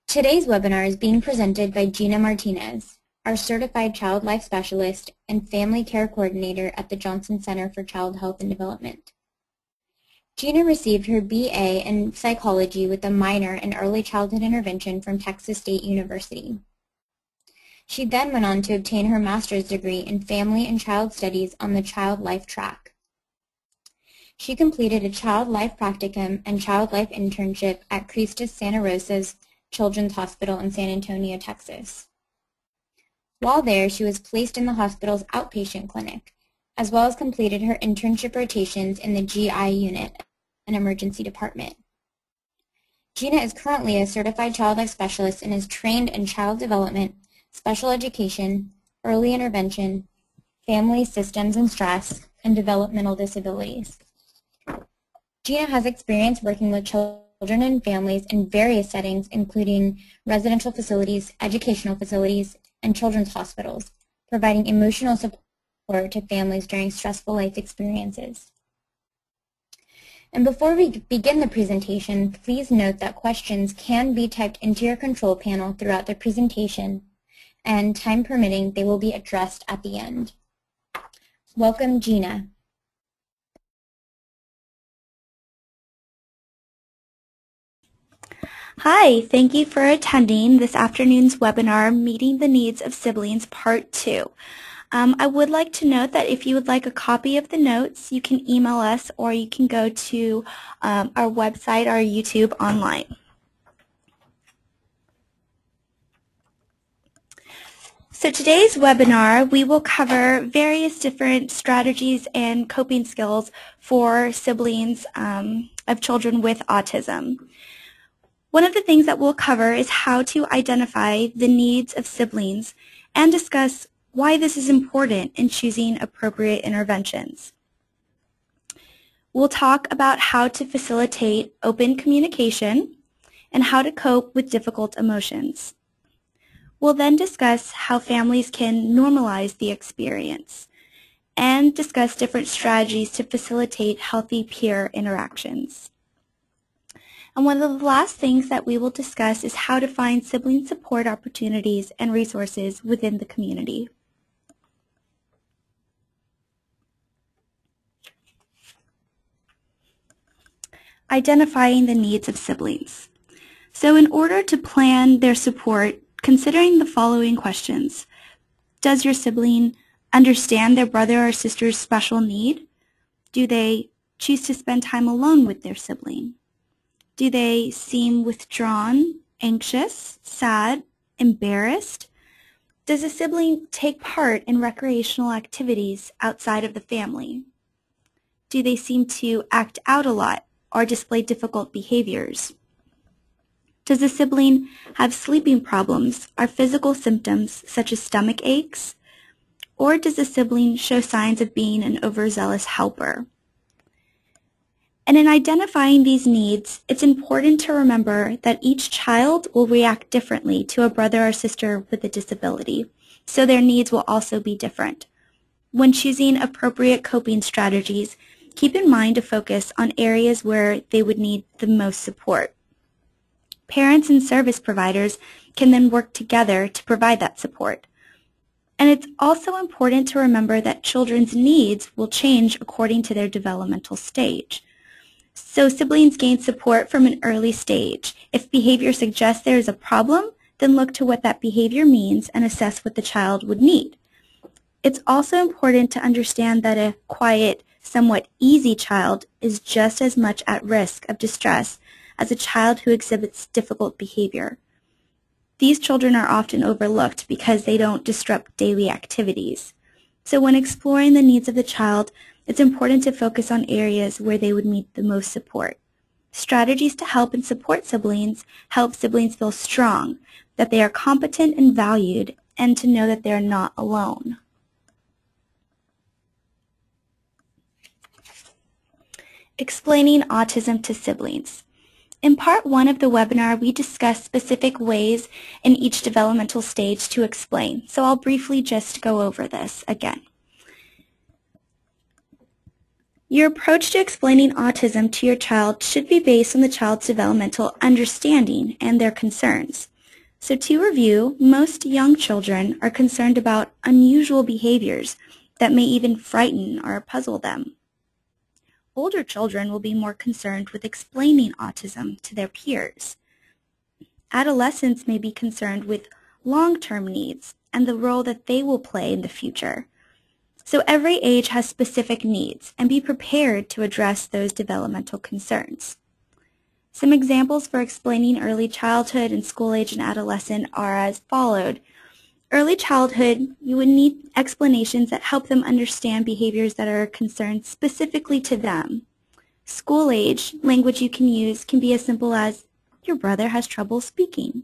Today's webinar is being presented by Jeanna Martinez, our Certified Child Life Specialist and Family Care Coordinator at the Johnson Center for Child Health and Development. Jeanna received her BA in Psychology with a minor in Early Childhood Intervention from Texas State University. She then went on to obtain her master's degree in Family and Child Studies on the Child Life track. She completed a Child Life Practicum and Child Life Internship at Cristus Santa Rosa's Children's Hospital in San Antonio, Texas. While there, she was placed in the hospital's outpatient clinic, as well as completed her internship rotations in the GI unit, an emergency department. Jeanna is currently a certified child life specialist and is trained in child development, special education, early intervention, family systems and stress, and developmental disabilities. Jeanna has experience working with children and families in various settings, including residential facilities, educational facilities, and children's hospitals, providing emotional support to families during stressful life experiences. And before we begin the presentation, please note that questions can be typed into your control panel throughout the presentation, and time permitting, they will be addressed at the end. Welcome, Jeanna. Hi, thank you for attending this afternoon's webinar, Meeting the Needs of Siblings, Part 2. I would like to note that if you would like a copy of the notes, you can email us or you can go to our website, our YouTube online. So today's webinar, we will cover various different strategies and coping skills for siblings of children with autism. One of the things that we'll cover is how to identify the needs of siblings and discuss why this is important in choosing appropriate interventions. We'll talk about how to facilitate open communication and how to cope with difficult emotions. We'll then discuss how families can normalize the experience and discuss different strategies to facilitate healthy peer interactions. And one of the last things that we will discuss is how to find sibling support opportunities and resources within the community. Identifying the needs of siblings. So in order to plan their support, considering the following questions. Does your sibling understand their brother or sister's special need? Do they choose to spend time alone with their sibling? Do they seem withdrawn, anxious, sad, embarrassed? Does a sibling take part in recreational activities outside of the family? Do they seem to act out a lot or display difficult behaviors? Does a sibling have sleeping problems or physical symptoms such as stomach aches? Or does a sibling show signs of being an overzealous helper? And in identifying these needs, it's important to remember that each child will react differently to a brother or sister with a disability, so their needs will also be different. When choosing appropriate coping strategies, keep in mind to focus on areas where they would need the most support. Parents and service providers can then work together to provide that support. And it's also important to remember that children's needs will change according to their developmental stage. So siblings gain support from an early stage. If behavior suggests there is a problem, then look to what that behavior means and assess what the child would need. It's also important to understand that a quiet, somewhat easy child is just as much at risk of distress as a child who exhibits difficult behavior. These children are often overlooked because they don't disrupt daily activities. So when exploring the needs of the child, it's important to focus on areas where they would need the most support. Strategies to help and support siblings help siblings feel strong, that they are competent and valued, and to know that they are not alone. Explaining autism to siblings. In part 1 of the webinar, we discussed specific ways in each developmental stage to explain, so I'll briefly just go over this again. Your approach to explaining autism to your child should be based on the child's developmental understanding and their concerns. So to review, most young children are concerned about unusual behaviors that may even frighten or puzzle them. Older children will be more concerned with explaining autism to their peers. Adolescents may be concerned with long-term needs and the role that they will play in the future. So every age has specific needs, and be prepared to address those developmental concerns. Some examples for explaining early childhood and school age and adolescent are as followed. Early childhood, you would need explanations that help them understand behaviors that are concerned specifically to them. School age, language you can use can be as simple as, your brother has trouble speaking.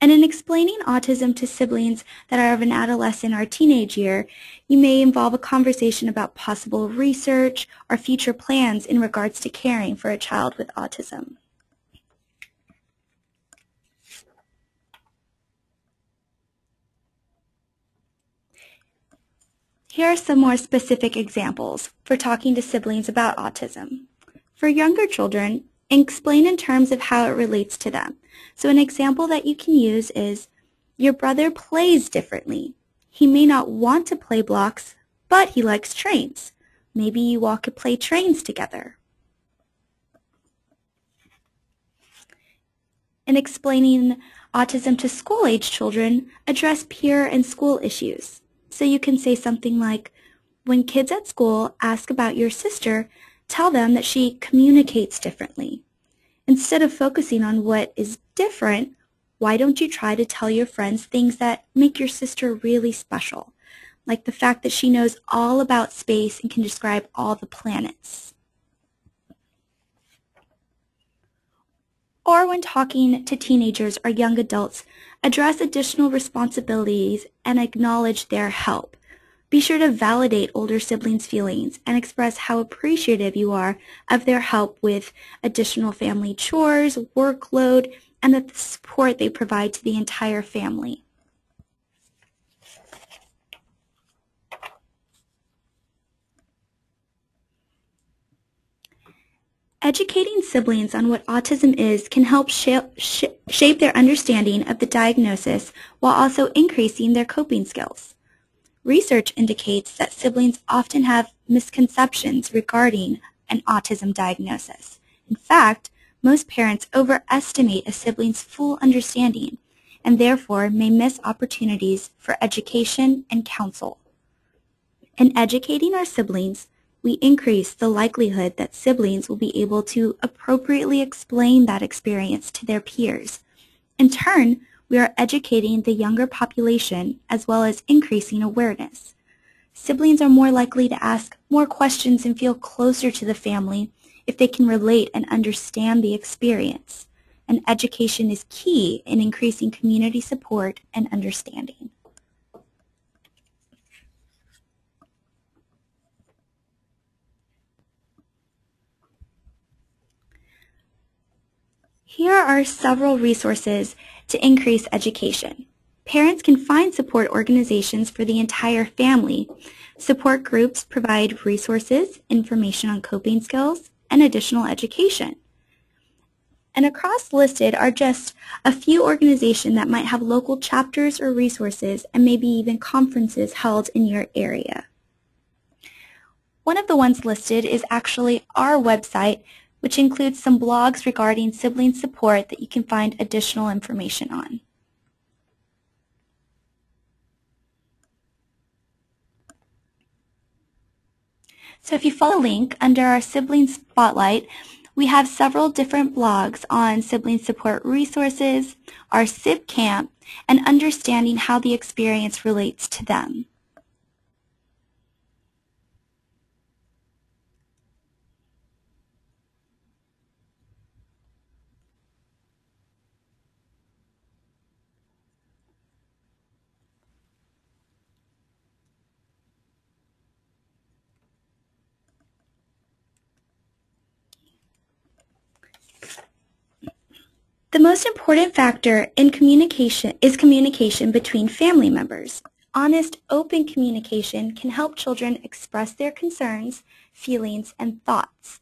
And in explaining autism to siblings that are of an adolescent or teenage year, you may involve a conversation about possible research or future plans in regards to caring for a child with autism. Here are some more specific examples for talking to siblings about autism. For younger children, explain in terms of how it relates to them. So an example that you can use is, your brother plays differently. He may not want to play blocks, but he likes trains. Maybe you all could play trains together. In explaining autism to school-age children, address peer and school issues. So you can say something like, when kids at school ask about your sister, tell them that she communicates differently. Instead of focusing on what is different, why don't you try to tell your friends things that make your sister really special, like the fact that she knows all about space and can describe all the planets. Or when talking to teenagers or young adults, address additional responsibilities and acknowledge their help. Be sure to validate older siblings' feelings and express how appreciative you are of their help with additional family chores, workload, and the support they provide to the entire family. Educating siblings on what autism is can help shape their understanding of the diagnosis while also increasing their coping skills. Research indicates that siblings often have misconceptions regarding an autism diagnosis. In fact, most parents overestimate a sibling's full understanding and therefore may miss opportunities for education and counsel. In educating our siblings, we increase the likelihood that siblings will be able to appropriately explain that experience to their peers. In turn, we are educating the younger population as well as increasing awareness. Siblings are more likely to ask more questions and feel closer to the family if they can relate and understand the experience. And education is key in increasing community support and understanding. Here are several resources to increase education. Parents can find support organizations for the entire family. Support groups provide resources, information on coping skills, and additional education. And across listed are just a few organizations that might have local chapters or resources and maybe even conferences held in your area. One of the ones listed is actually our website, which includes some blogs regarding sibling support that you can find additional information on. So if you follow the link under our Sibling Spotlight, we have several different blogs on sibling support resources, our SIB Camp, and understanding how the experience relates to them. The most important factor in communication is communication between family members. Honest, open communication can help children express their concerns, feelings, and thoughts.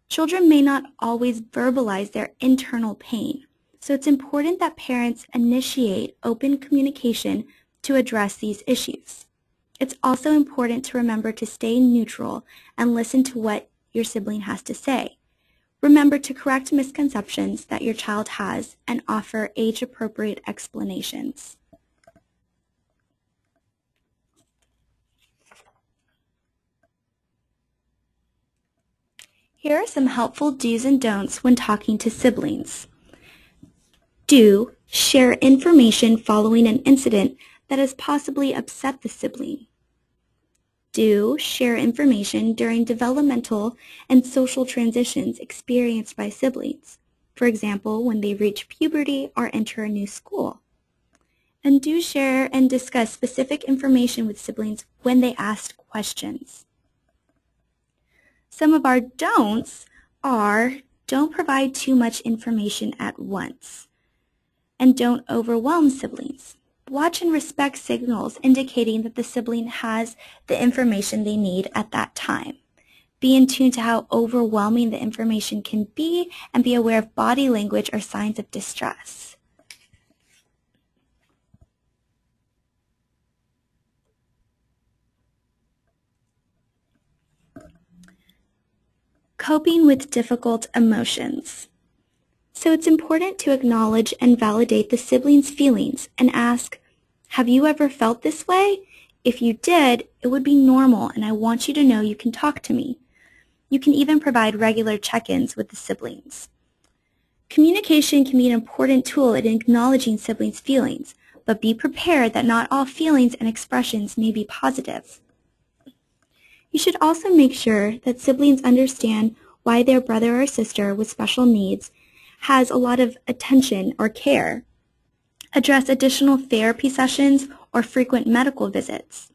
Children may not always verbalize their internal pain, So it's important that parents initiate open communication to address these issues. It's also important to remember to stay neutral and listen to what your sibling has to say. Remember to correct misconceptions that your child has and offer age-appropriate explanations. Here are some helpful do's and don'ts when talking to siblings. Do share information following an incident that has possibly upset the sibling. Do share information during developmental and social transitions experienced by siblings, for example, when they reach puberty or enter a new school. And do share and discuss specific information with siblings when they ask questions. Some of our don'ts are don't provide too much information at once. And don't overwhelm siblings. Watch and respect signals indicating that the sibling has the information they need at that time. Be in tune to how overwhelming the information can be and be aware of body language or signs of distress. Coping with difficult emotions. So it's important to acknowledge and validate the sibling's feelings and ask, have you ever felt this way? If you did, it would be normal and I want you to know you can talk to me. You can even provide regular check-ins with the siblings. Communication can be an important tool in acknowledging siblings' feelings, but be prepared that not all feelings and expressions may be positive. You should also make sure that siblings understand why their brother or sister with special needs has a lot of attention or care. Address additional therapy sessions or frequent medical visits.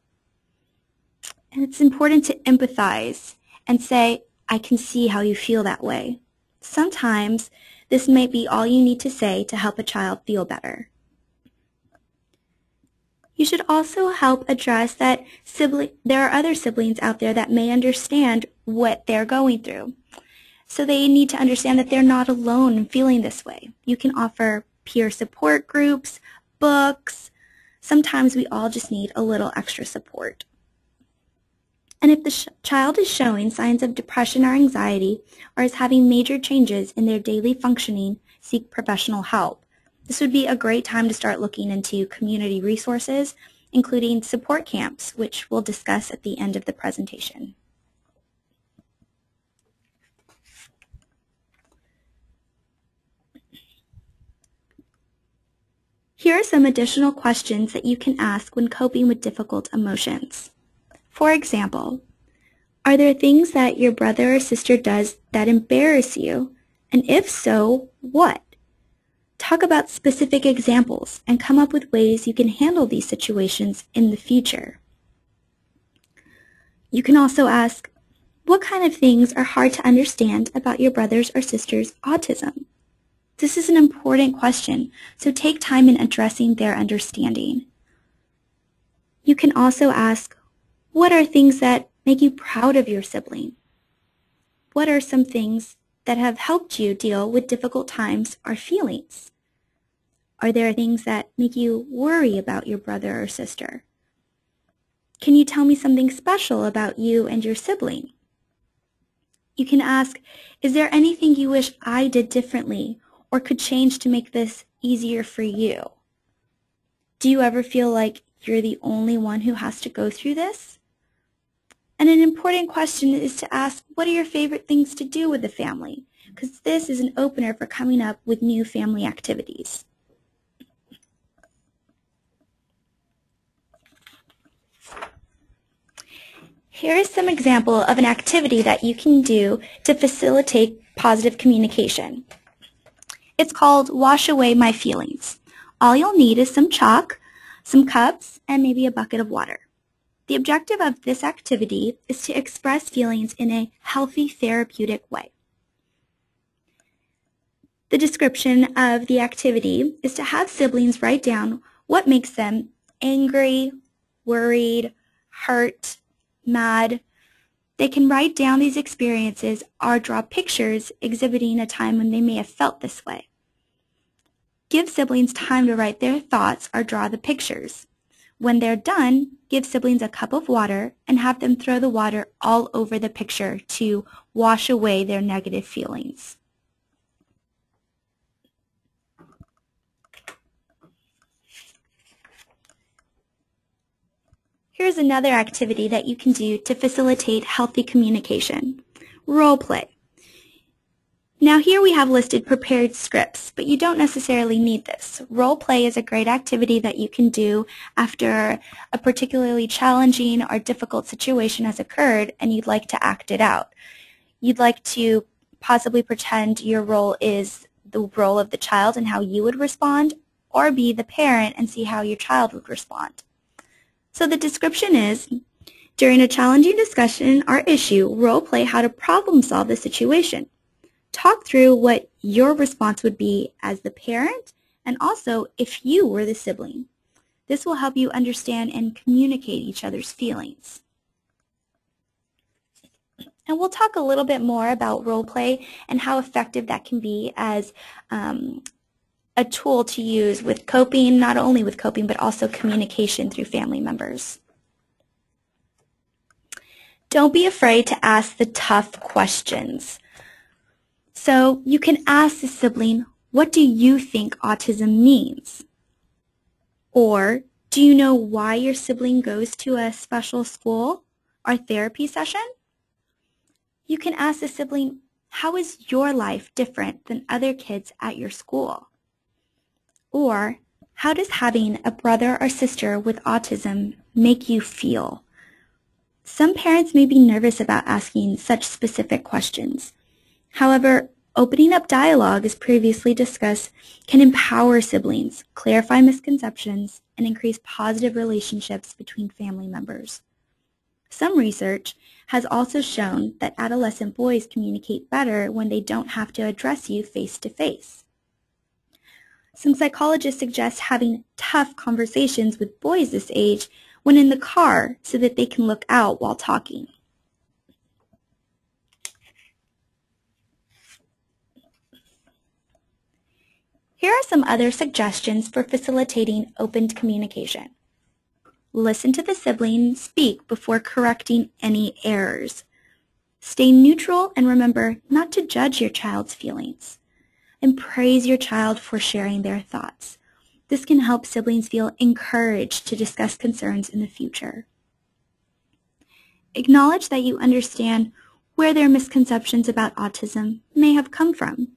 And it's important to empathize and say, I can see how you feel that way. Sometimes this might be all you need to say to help a child feel better. You should also help address that there are other siblings out there that may understand what they're going through. So they need to understand that they're not alone in feeling this way. You can offer peer support groups, books. Sometimes we all just need a little extra support. And if the child is showing signs of depression or anxiety or is having major changes in their daily functioning, seek professional help. This would be a great time to start looking into community resources, including support camps, which we'll discuss at the end of the presentation. Here are some additional questions that you can ask when coping with difficult emotions. For example, are there things that your brother or sister does that embarrass you? And if so, what? Talk about specific examples and come up with ways you can handle these situations in the future. You can also ask, what kind of things are hard to understand about your brother's or sister's autism? This is an important question, so take time in addressing their understanding. You can also ask, what are things that make you proud of your sibling? What are some things that have helped you deal with difficult times or feelings? Are there things that make you worry about your brother or sister? Can you tell me something special about you and your sibling? You can ask, is there anything you wish I did differently or could change to make this easier for you? Do you ever feel like you're the only one who has to go through this? And an important question is to ask, what are your favorite things to do with the family? Because this is an opener for coming up with new family activities. Here is some example of an activity that you can do to facilitate positive communication. It's called Wash Away My Feelings. All you'll need is some chalk, some cups, and maybe a bucket of water. The objective of this activity is to express feelings in a healthy, therapeutic way. The description of the activity is to have siblings write down what makes them angry, worried, hurt, mad. They can write down these experiences or draw pictures exhibiting a time when they may have felt this way. Give siblings time to write their thoughts or draw the pictures. When they're done, give siblings a cup of water and have them throw the water all over the picture to wash away their negative feelings. Here's another activity that you can do to facilitate healthy communication. Role play. Now here we have listed prepared scripts, but you don't necessarily need this. Role play is a great activity that you can do after a particularly challenging or difficult situation has occurred and you'd like to act it out. You'd like to possibly pretend your role is the role of the child and how you would respond, or be the parent and see how your child would respond. So the description is, during a challenging discussion or issue, role play how to problem solve the situation. Talk through what your response would be as the parent and also if you were the sibling. This will help you understand and communicate each other's feelings. And we'll talk a little bit more about role play and how effective that can be as a tool to use with coping, not only with coping, but also communication through family members. Don't be afraid to ask the tough questions. So you can ask the sibling, what do you think autism means? Or, do you know why your sibling goes to a special school or therapy session? You can ask the sibling, how is your life different than other kids at your school? Or, how does having a brother or sister with autism make you feel? Some parents may be nervous about asking such specific questions. However, opening up dialogue, as previously discussed, can empower siblings, clarify misconceptions, and increase positive relationships between family members. Some research has also shown that adolescent boys communicate better when they don't have to address you face-to-face. Some psychologists suggest having tough conversations with boys this age when in the car so that they can look out while talking. Here are some other suggestions for facilitating open communication. Listen to the sibling speak before correcting any errors. Stay neutral and remember not to judge your child's feelings. And praise your child for sharing their thoughts. This can help siblings feel encouraged to discuss concerns in the future. Acknowledge that you understand where their misconceptions about autism may have come from.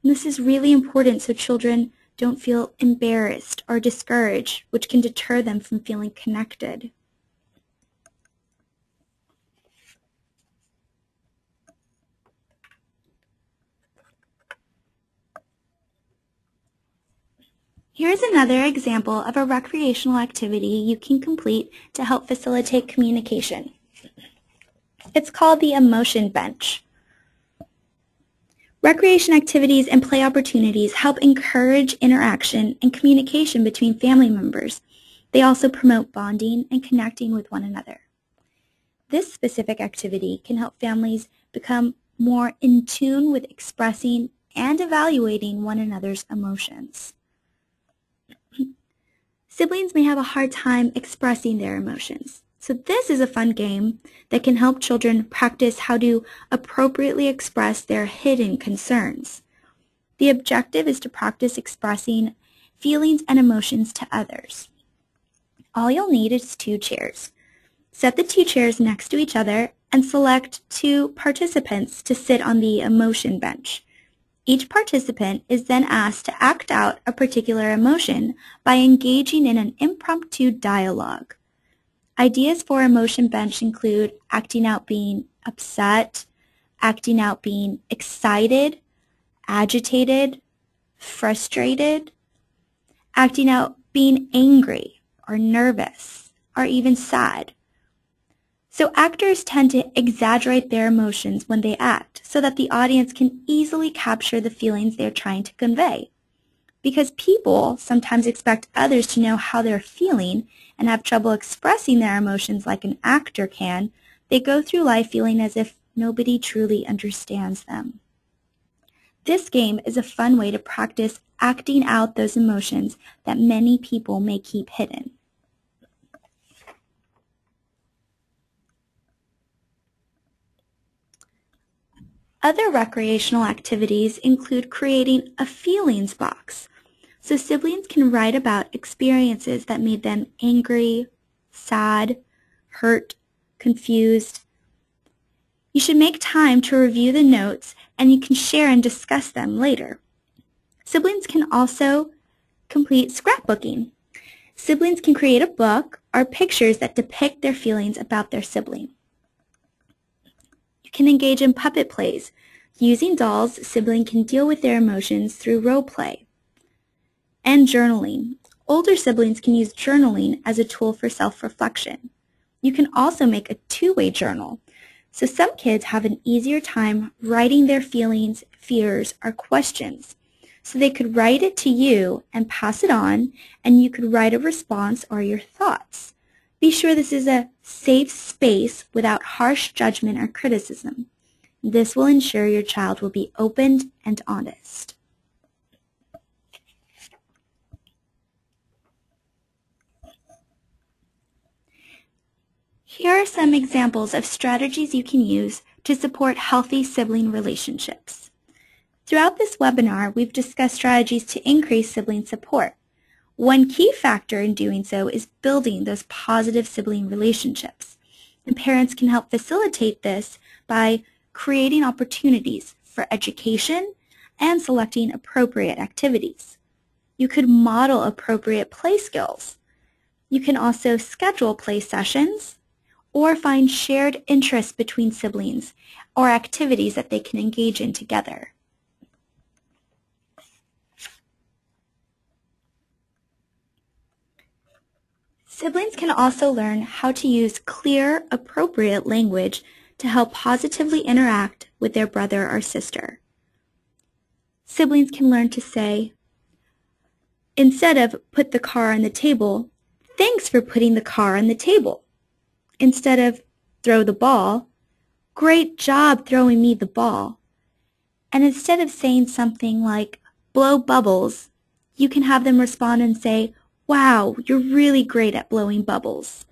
And this is really important so children don't feel embarrassed or discouraged, which can deter them from feeling connected. Here's another example of a recreational activity you can complete to help facilitate communication. It's called the emotion bench. Recreation activities and play opportunities help encourage interaction and communication between family members. They also promote bonding and connecting with one another. This specific activity can help families become more in tune with expressing and evaluating one another's emotions. Siblings may have a hard time expressing their emotions. So this is a fun game that can help children practice how to appropriately express their hidden concerns. The objective is to practice expressing feelings and emotions to others. All you'll need is 2 chairs. Set the 2 chairs next to each other and select 2 participants to sit on the emotion bench. Each participant is then asked to act out a particular emotion by engaging in an impromptu dialogue. Ideas for emotion bench include acting out being upset, acting out being excited, agitated, frustrated, acting out being angry or nervous or even sad. So actors tend to exaggerate their emotions when they act so that the audience can easily capture the feelings they're trying to convey. Because people sometimes expect others to know how they're feeling and have trouble expressing their emotions like an actor can, they go through life feeling as if nobody truly understands them. This game is a fun way to practice acting out those emotions that many people may keep hidden. Other recreational activities include creating a feelings box, so siblings can write about experiences that made them angry, sad, hurt, confused. You should make time to review the notes, and you can share and discuss them later. Siblings can also complete scrapbooking. Siblings can create a book or pictures that depict their feelings about their sibling. You can engage in puppet plays. Using dolls, siblings can deal with their emotions through role play. And journaling. Older siblings can use journaling as a tool for self-reflection. You can also make a two-way journal. So some kids have an easier time writing their feelings, fears, or questions. So they could write it to you and pass it on, and you could write a response or your thoughts. Be sure this is a safe space without harsh judgment or criticism. This will ensure your child will be open and honest. Here are some examples of strategies you can use to support healthy sibling relationships. Throughout this webinar, we've discussed strategies to increase sibling support. One key factor in doing so is building those positive sibling relationships. And parents can help facilitate this by creating opportunities for education and selecting appropriate activities. You could model appropriate play skills. You can also schedule play sessions or find shared interests between siblings or activities that they can engage in together. Siblings can also learn how to use clear, appropriate language to help positively interact with their brother or sister. Siblings can learn to say, instead of put the car on the table, thanks for putting the car on the table. Instead of throw the ball, great job throwing me the ball. And instead of saying something like blow bubbles, you can have them respond and say, wow, you're really great at blowing bubbles.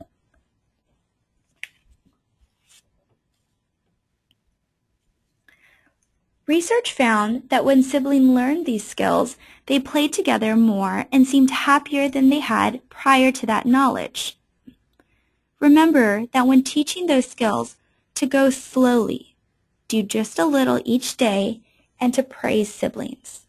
Research found that when siblings learned these skills, they played together more and seemed happier than they had prior to that knowledge. Remember that when teaching those skills, to go slowly, do just a little each day, and to praise siblings.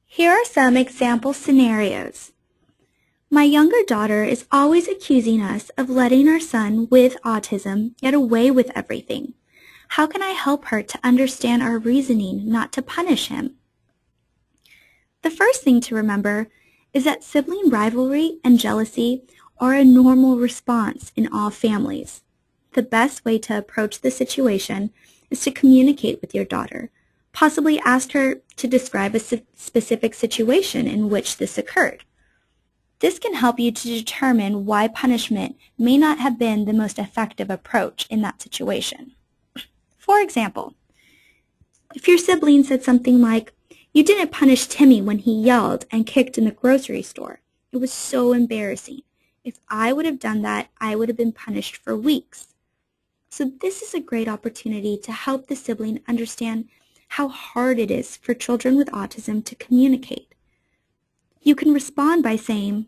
Here are some example scenarios. My younger daughter is always accusing us of letting our son with autism get away with everything. How can I help her to understand our reasoning not to punish him? The first thing to remember is that sibling rivalry and jealousy are a normal response in all families. The best way to approach the situation is to communicate with your daughter. Possibly ask her to describe a specific situation in which this occurred. This can help you to determine why punishment may not have been the most effective approach in that situation. For example, if your sibling said something like, "You didn't punish Timmy when he yelled and kicked in the grocery store. It was so embarrassing. If I would have done that, I would have been punished for weeks." So this is a great opportunity to help the sibling understand how hard it is for children with autism to communicate. You can respond by saying,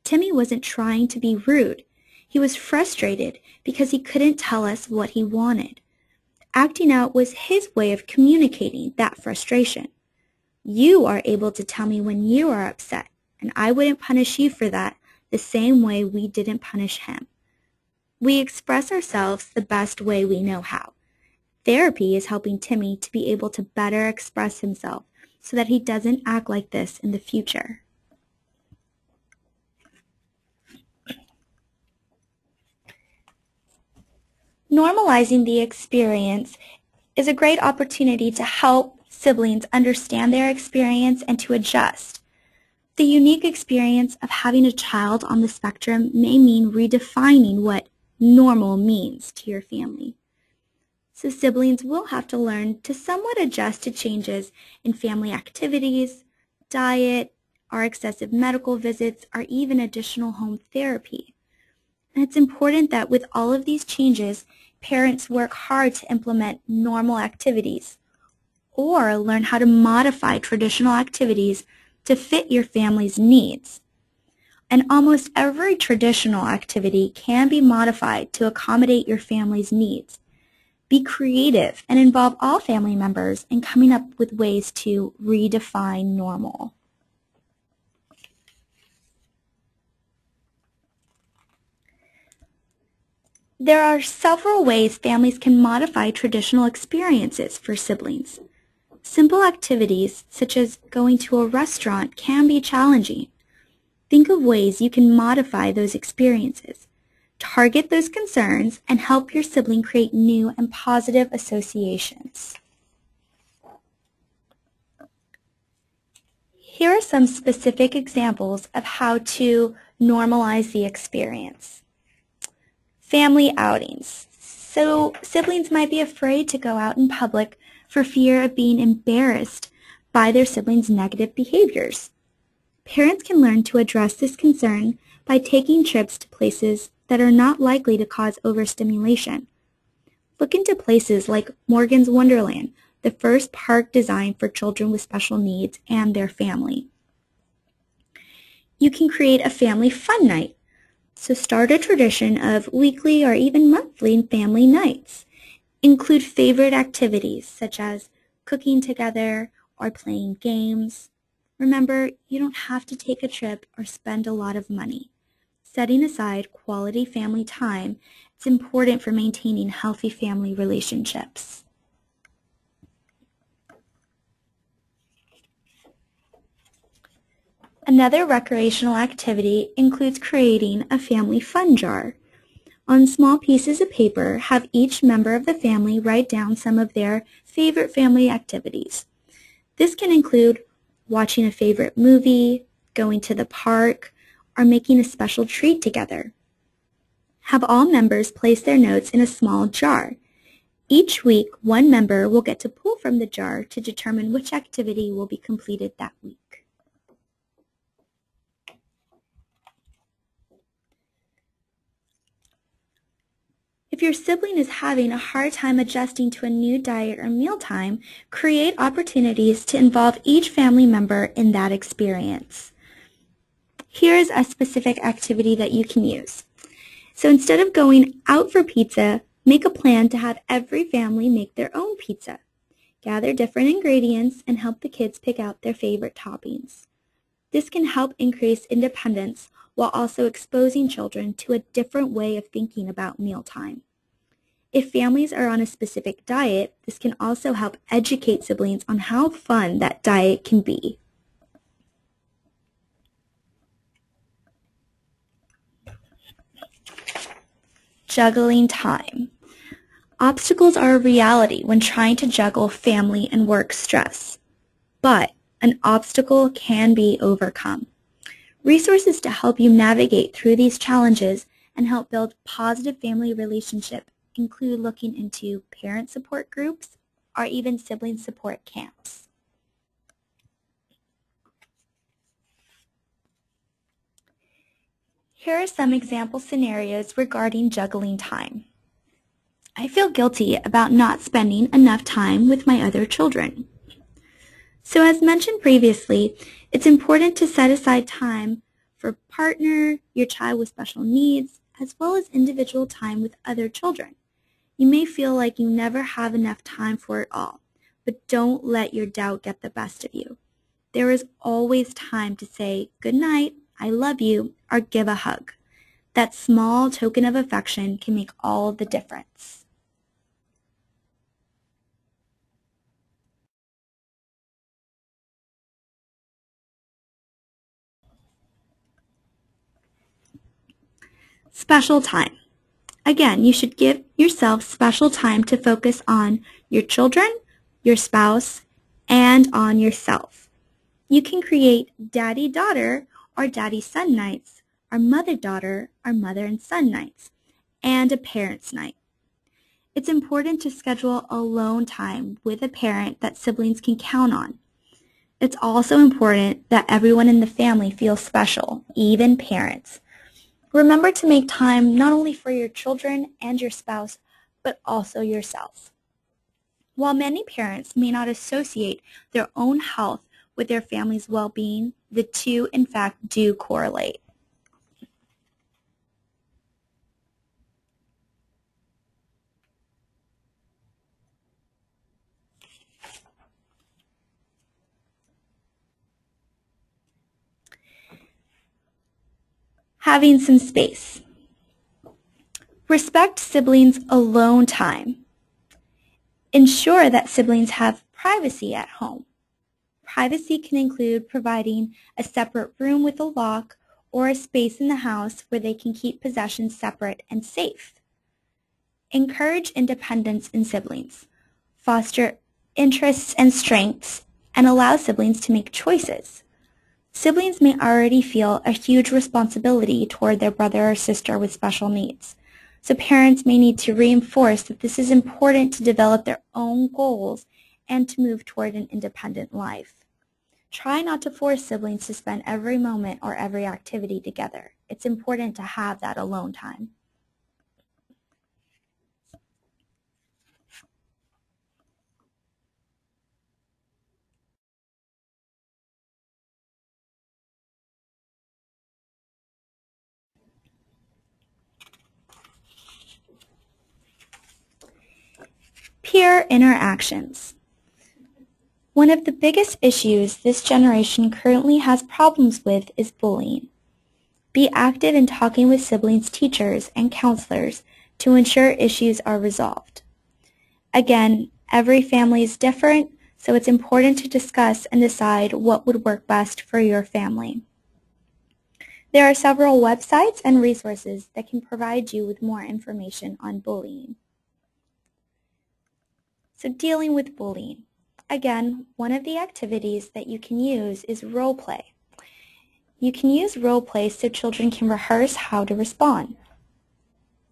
"Timmy wasn't trying to be rude. He was frustrated because he couldn't tell us what he wanted. Acting out was his way of communicating that frustration. You are able to tell me when you are upset, and I wouldn't punish you for that the same way we didn't punish him." We express ourselves the best way we know how. Therapy is helping Timmy to be able to better express himself so that he doesn't act like this in the future. Normalizing the experience is a great opportunity to help siblings understand their experience and to adjust. The unique experience of having a child on the spectrum may mean redefining what normal means to your family. So siblings will have to learn to somewhat adjust to changes in family activities, diet, or excessive medical visits, or even additional home therapy. And it's important that with all of these changes, parents work hard to implement normal activities or learn how to modify traditional activities to fit your family's needs. And almost every traditional activity can be modified to accommodate your family's needs. Be creative and involve all family members in coming up with ways to redefine normal. There are several ways families can modify traditional experiences for siblings. Simple activities, such as going to a restaurant, can be challenging. Think of ways you can modify those experiences. Target those concerns and help your sibling create new and positive associations. Here are some specific examples of how to normalize the experience. Family outings. So siblings might be afraid to go out in public for fear of being embarrassed by their siblings' negative behaviors. Parents can learn to address this concern by taking trips to places that are not likely to cause overstimulation. Look into places like Morgan's Wonderland, the first park designed for children with special needs and their family. You can create a family fun night. So start a tradition of weekly or even monthly family nights. Include favorite activities such as cooking together or playing games. Remember, you don't have to take a trip or spend a lot of money. Setting aside quality family time is important for maintaining healthy family relationships. Another recreational activity includes creating a family fun jar. On small pieces of paper, have each member of the family write down some of their favorite family activities. This can include watching a favorite movie, going to the park, or making a special treat together. Have all members place their notes in a small jar. Each week, one member will get to pull from the jar to determine which activity will be completed that week. If your sibling is having a hard time adjusting to a new diet or mealtime, create opportunities to involve each family member in that experience. Here is a specific activity that you can use. So instead of going out for pizza, make a plan to have every family make their own pizza. Gather different ingredients and help the kids pick out their favorite toppings. This can help increase independence while also exposing children to a different way of thinking about mealtime. If families are on a specific diet, this can also help educate siblings on how fun that diet can be. Juggling time. Obstacles are a reality when trying to juggle family and work stress, but an obstacle can be overcome. Resources to help you navigate through these challenges and help build positive family relationships include looking into parent support groups or even sibling support camps. Here are some example scenarios regarding juggling time. I feel guilty about not spending enough time with my other children. So as mentioned previously, it's important to set aside time for partner, your child with special needs, as well as individual time with other children. You may feel like you never have enough time for it all, but don't let your doubt get the best of you. There is always time to say, "Good night, I love you," or give a hug. That small token of affection can make all the difference. Special time. Again, you should give yourself special time to focus on your children, your spouse, and on yourself. You can create daddy-daughter or daddy-son nights, or mother-daughter or mother and son nights, and a parents' night. It's important to schedule alone time with a parent that siblings can count on. It's also important that everyone in the family feels special, even parents. Remember to make time not only for your children and your spouse, but also yourself. While many parents may not associate their own health with their family's well-being, the two, in fact, do correlate. Having some space. Respect siblings' alone time. Ensure that siblings have privacy at home. Privacy can include providing a separate room with a lock or a space in the house where they can keep possessions separate and safe. Encourage independence in siblings. Foster interests and strengths and allow siblings to make choices. Siblings may already feel a huge responsibility toward their brother or sister with special needs. So parents may need to reinforce that this is important to develop their own goals and to move toward an independent life. Try not to force siblings to spend every moment or every activity together. It's important to have that alone time. Peer interactions. One of the biggest issues this generation currently has problems with is bullying. Be active in talking with siblings, teachers, and counselors to ensure issues are resolved. Again, every family is different, so it's important to discuss and decide what would work best for your family. There are several websites and resources that can provide you with more information on bullying. So dealing with bullying. Again, one of the activities that you can use is role play. You can use role play so children can rehearse how to respond.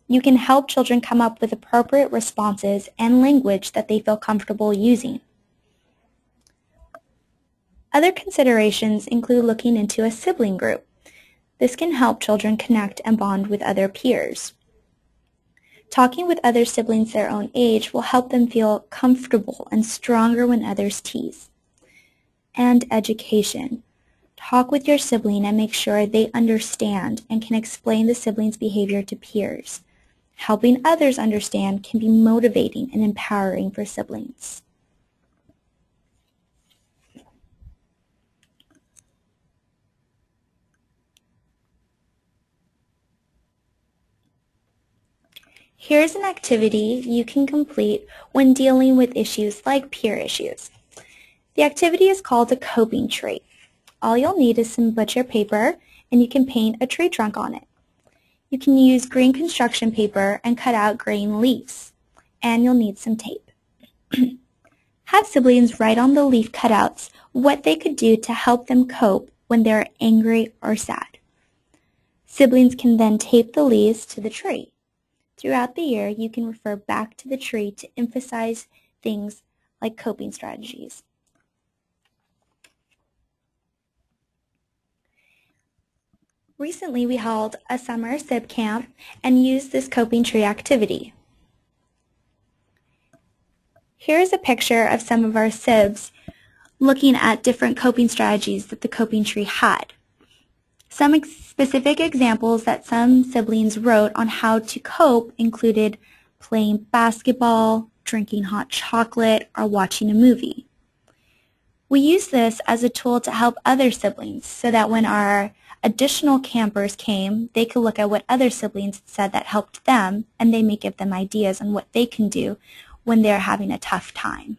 You can help children come up with appropriate responses and language that they feel comfortable using. Other considerations include looking into a sibling group. This can help children connect and bond with other peers. Talking with other siblings their own age will help them feel comfortable and stronger when others tease. And education. Talk with your sibling and make sure they understand and can explain the sibling's behavior to peers. Helping others understand can be motivating and empowering for siblings. Here's an activity you can complete when dealing with issues like peer issues. The activity is called a coping tree. All you'll need is some butcher paper, and you can paint a tree trunk on it. You can use green construction paper and cut out green leaves, and you'll need some tape. Have siblings write on the leaf cutouts what they could do to help them cope when they're angry or sad. Siblings can then tape the leaves to the tree. Throughout the year, you can refer back to the tree to emphasize things like coping strategies. Recently, we held a summer SIB camp and used this coping tree activity. Here's a picture of some of our SIBs looking at different coping strategies that the coping tree had. Some specific examples that some siblings wrote on how to cope included playing basketball, drinking hot chocolate, or watching a movie. We use this as a tool to help other siblings so that when our additional campers came, they could look at what other siblings said that helped them, and they may give them ideas on what they can do when they're having a tough time.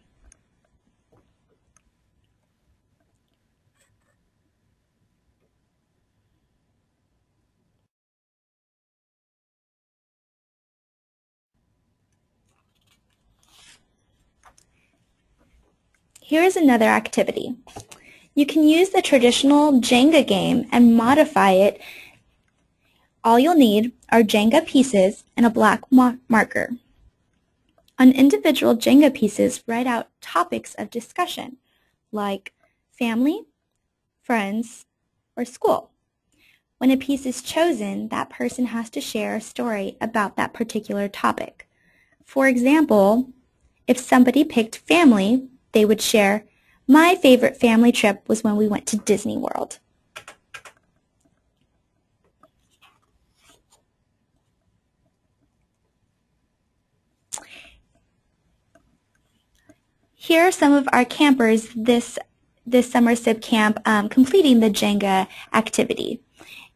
Here is another activity. You can use the traditional Jenga game and modify it. All you'll need are Jenga pieces and a black marker. On individual Jenga pieces, write out topics of discussion, like family, friends, or school. When a piece is chosen, that person has to share a story about that particular topic. For example, if somebody picked family, they would share, "My favorite family trip was when we went to Disney World." Here are some of our campers this summer SIB camp completing the Jenga activity.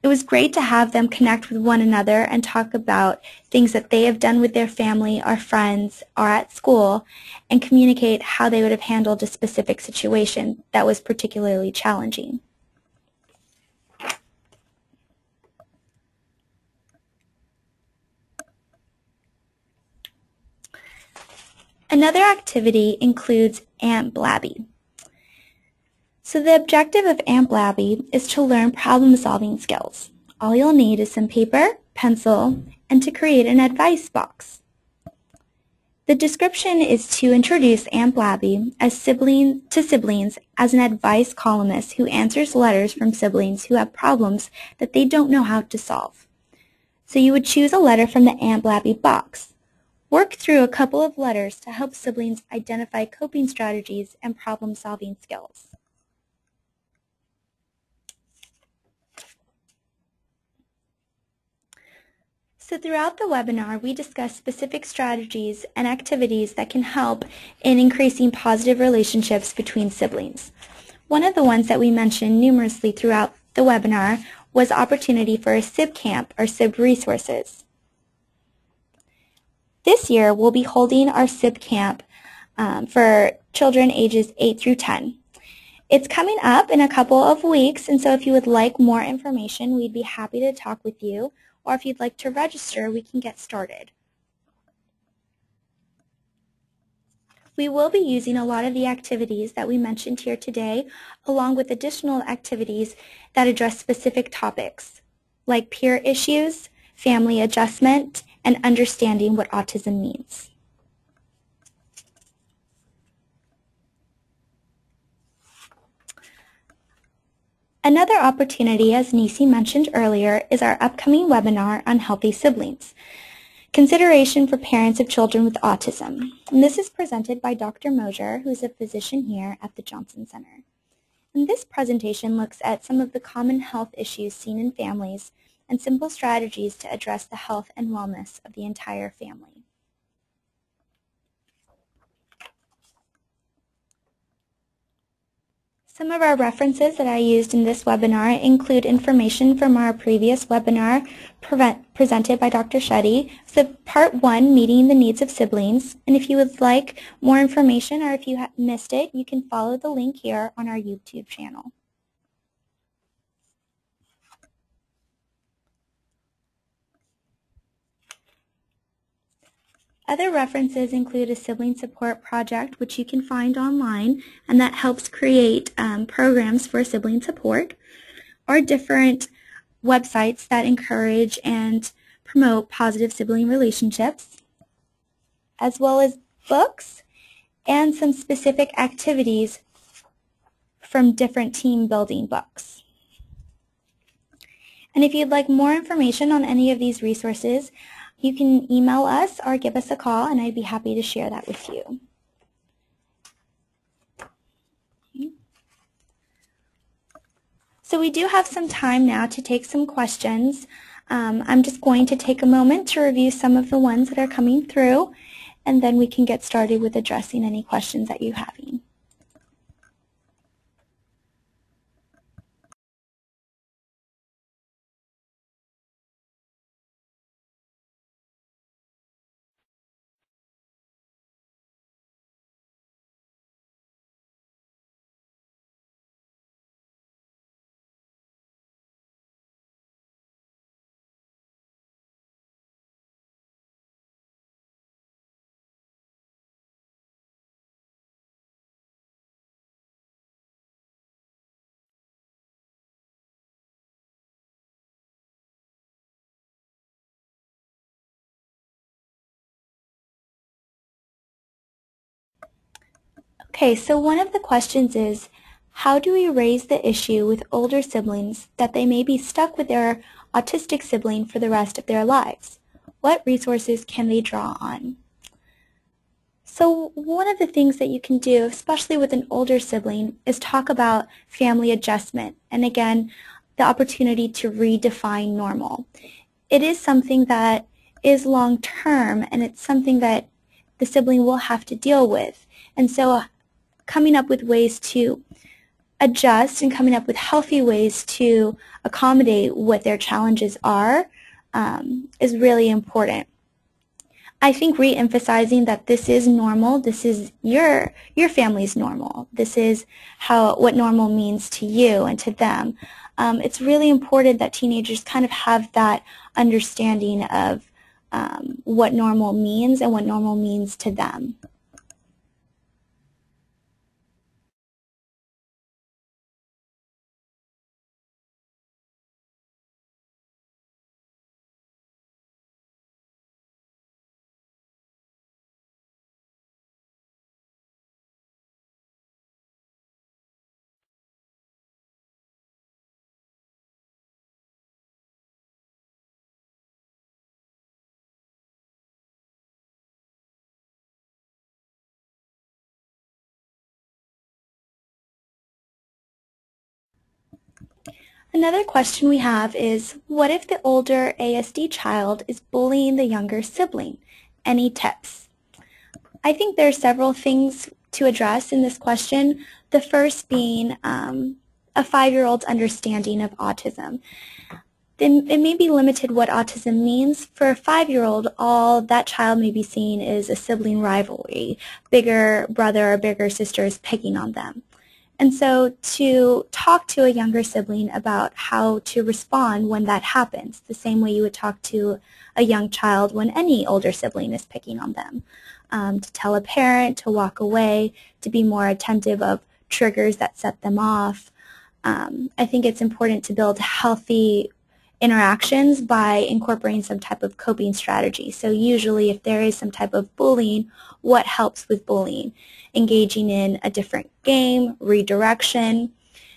It was great to have them connect with one another and talk about things that they have done with their family or friends or at school and communicate how they would have handled a specific situation that was particularly challenging. Another activity includes Blabby. So the objective of Blabby is to learn problem-solving skills. All you'll need is some paper, pencil, and to create an advice box. The description is to introduce Blabby as siblings as an advice columnist who answers letters from siblings who have problems that they don't know how to solve. So you would choose a letter from the Blabby box. Work through a couple of letters to help siblings identify coping strategies and problem-solving skills. So throughout the webinar, we discussed specific strategies and activities that can help in increasing positive relationships between siblings. One of the ones that we mentioned numerously throughout the webinar was opportunity for a SIB Camp or SIB resources. This year, we'll be holding our SIB Camp for children ages 8 through 10. It's coming up in a couple of weeks, and so if you would like more information, we'd be happy to talk with you. Or if you'd like to register, we can get started. We will be using a lot of the activities that we mentioned here today, along with additional activities that address specific topics, like peer issues, family adjustment, and understanding what autism means. Another opportunity, as Nisi mentioned earlier, is our upcoming webinar on healthy siblings, consideration for parents of children with autism. And this is presented by Dr. Mosier, who is a physician here at the Johnson Center. And this presentation looks at some of the common health issues seen in families and simple strategies to address the health and wellness of the entire family. Some of our references that I used in this webinar include information from our previous webinar presented by Dr. Shetty. So part 1, meeting the needs of siblings. And if you would like more information or if you missed it, you can follow the link here on our YouTube channel. Other references include a sibling support project, which you can find online, and that helps create programs for sibling support, or different websites that encourage and promote positive sibling relationships, as well as books and some specific activities from different team building books. And if you'd like more information on any of these resources, you can email us or give us a call, and I'd be happy to share that with you. So we do have some time now to take some questions. I'm just going to take a moment to review some of the ones that are coming through, and then we can get started with addressing any questions that you have. Okay, so one of the questions is, how do we raise the issue with older siblings that they may be stuck with their autistic sibling for the rest of their lives? What resources can they draw on? So one of the things that you can do, especially with an older sibling, is talk about family adjustment, and again, the opportunity to redefine normal. It is something that is long-term, and it's something that the sibling will have to deal with. And so coming up with ways to adjust and coming up with healthy ways to accommodate what their challenges are is really important. I think re-emphasizing that this is normal, this is your family's normal, this is what normal means to you and to them. It's really important that teenagers kind of have that understanding of what normal means and what normal means to them. Another question we have is, what if the older ASD child is bullying the younger sibling? Any tips? I think there are several things to address in this question. The first being a 5-year-old's understanding of autism. Then it may be limited what autism means. For a 5-year-old, all that child may be seeing is a sibling rivalry. Bigger brother or bigger sister is picking on them. And so to talk to a younger sibling about how to respond when that happens, the same way you would talk to a young child when any older sibling is picking on them. To tell a parent to walk away, to be more attentive of triggers that set them off. I think it's important to build healthy interactions by incorporating some type of coping strategy. So usually if there is some type of bullying, what helps with bullying? Engaging in a different game, redirection,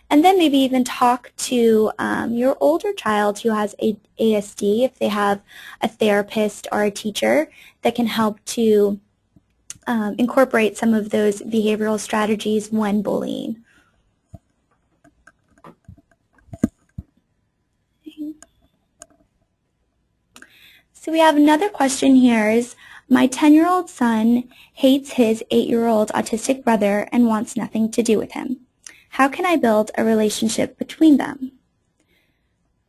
and then maybe even talk to your older child who has ASD if they have a therapist or a teacher that can help to incorporate some of those behavioral strategies when bullying. So we have another question here is, my 10-year-old son hates his 8-year-old autistic brother and wants nothing to do with him. How can I build a relationship between them?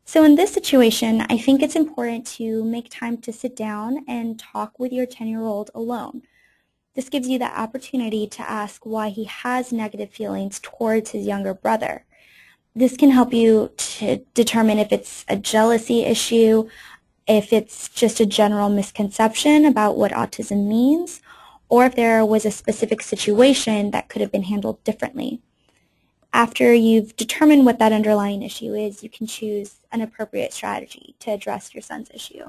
So in this situation, I think it's important to make time to sit down and talk with your 10-year-old alone. This gives you the opportunity to ask why he has negative feelings towards his younger brother. This can help you to determine if it's a jealousy issue, if it's just a general misconception about what autism means, or if there was a specific situation that could have been handled differently. After you've determined what that underlying issue is, you can choose an appropriate strategy to address your son's issue.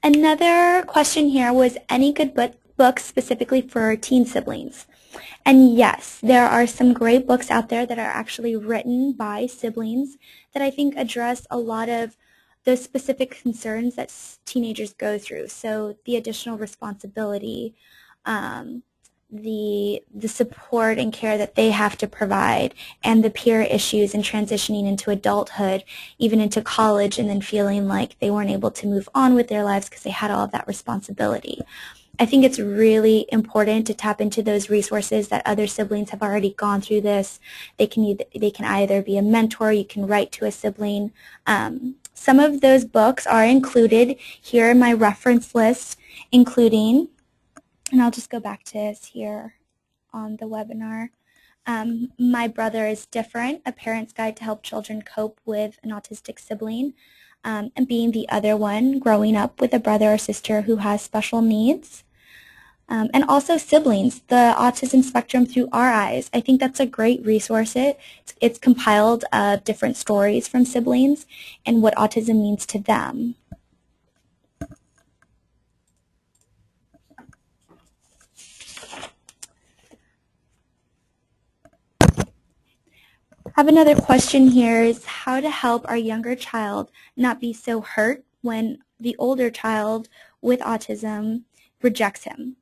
Another question here was, any good books specifically for teen siblings? And yes, there are some great books out there that are actually written by siblings that I think address a lot of those specific concerns that teenagers go through. So the additional responsibility, the support and care that they have to provide, and the peer issues and transitioning into adulthood, even into college, and then feeling like they weren't able to move on with their lives because they had all of that responsibility. I think it's really important to tap into those resources that other siblings have already gone through this. They can either be a mentor, you can write to a sibling. Some of those books are included here in my reference list, including, and I'll just go back to this here on the webinar. My Brother is Different, A Parent's Guide to Help Children Cope with an Autistic Sibling, and being the other one, Growing Up with a Brother or Sister Who Has Special Needs. And also Siblings, the Autism Spectrum Through Our Eyes. I think that's a great resource. It's compiled of different stories from siblings and what autism means to them. I have another question here is how to help our younger child not be so hurt when the older child with autism rejects him.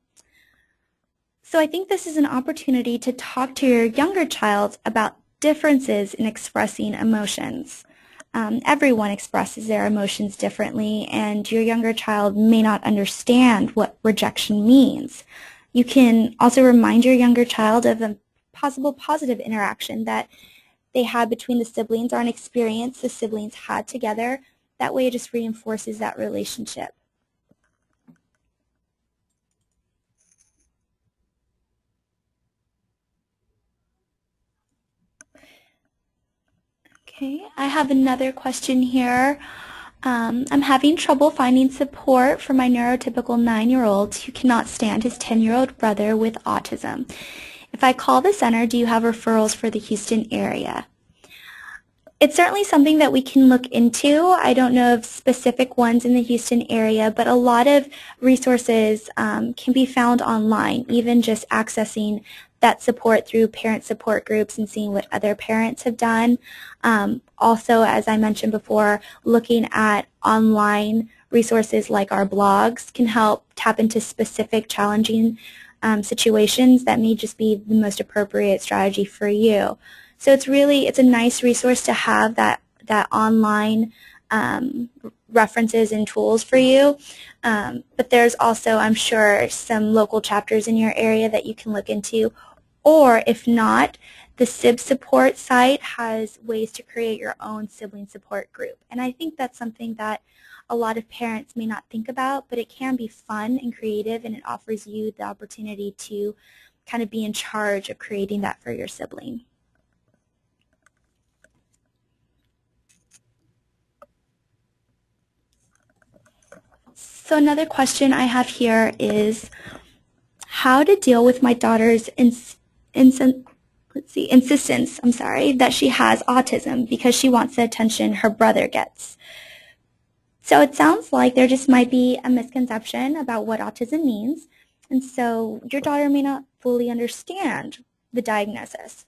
So I think this is an opportunity to talk to your younger child about differences in expressing emotions. Everyone expresses their emotions differently, and your younger child may not understand what rejection means. You can also remind your younger child of a possible positive interaction that they had between the siblings or an experience the siblings had together. That way it just reinforces that relationship. Okay, I have another question here. I'm having trouble finding support for my neurotypical 9-year-old who cannot stand his 10-year-old brother with autism. If I call the center, do you have referrals for the Houston area? It's certainly something that we can look into. I don't know of specific ones in the Houston area, but a lot of resources can be found online, even just accessing that support through parent support groups and seeing what other parents have done. Also, as I mentioned before, looking at online resources like our blogs can help tap into specific challenging situations that may just be the most appropriate strategy for you. So it's a nice resource to have that online references and tools for you. But there's also, I'm sure, some local chapters in your area that you can look into. Or if not, the SIB support site has ways to create your own sibling support group. And I think that's something that a lot of parents may not think about, but it can be fun and creative, and it offers you the opportunity to kind of be in charge of creating that for your sibling. So another question I have here is how to deal with my daughter's insistence, that she has autism because she wants the attention her brother gets. So it sounds like there just might be a misconception about what autism means, and so your daughter may not fully understand the diagnosis.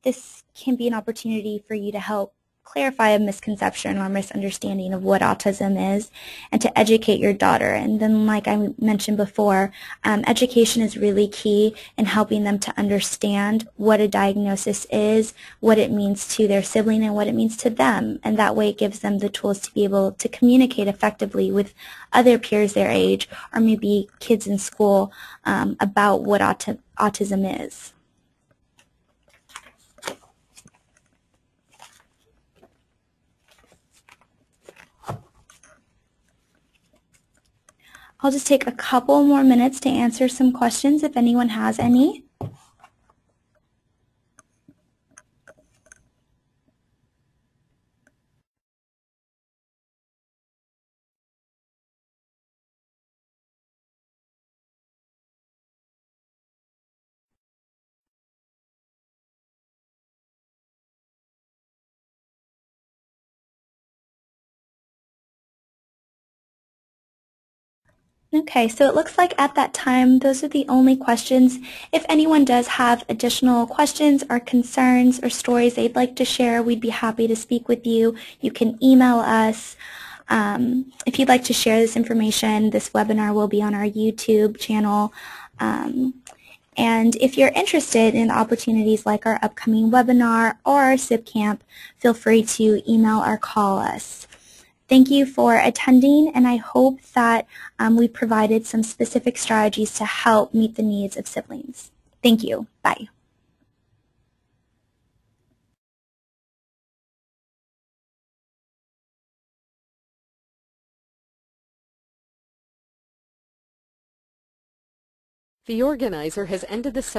This can be an opportunity for you to help clarify a misconception or misunderstanding of what autism is and to educate your daughter. And then, like I mentioned before, education is really key in helping them to understand what a diagnosis is, what it means to their sibling, and what it means to them. And that way it gives them the tools to be able to communicate effectively with other peers their age or maybe kids in school about what autism is. I'll just take a couple more minutes to answer some questions if anyone has any. Okay, so it looks like at that time, those are the only questions. If anyone does have additional questions or concerns or stories they'd like to share, we'd be happy to speak with you. You can email us. If you'd like to share this information, this webinar will be on our YouTube channel. And if you're interested in opportunities like our upcoming webinar or our SIB Camp, feel free to email or call us. Thank you for attending, and I hope that we provided some specific strategies to help meet the needs of siblings. Thank you. Bye. The organizer has ended the session.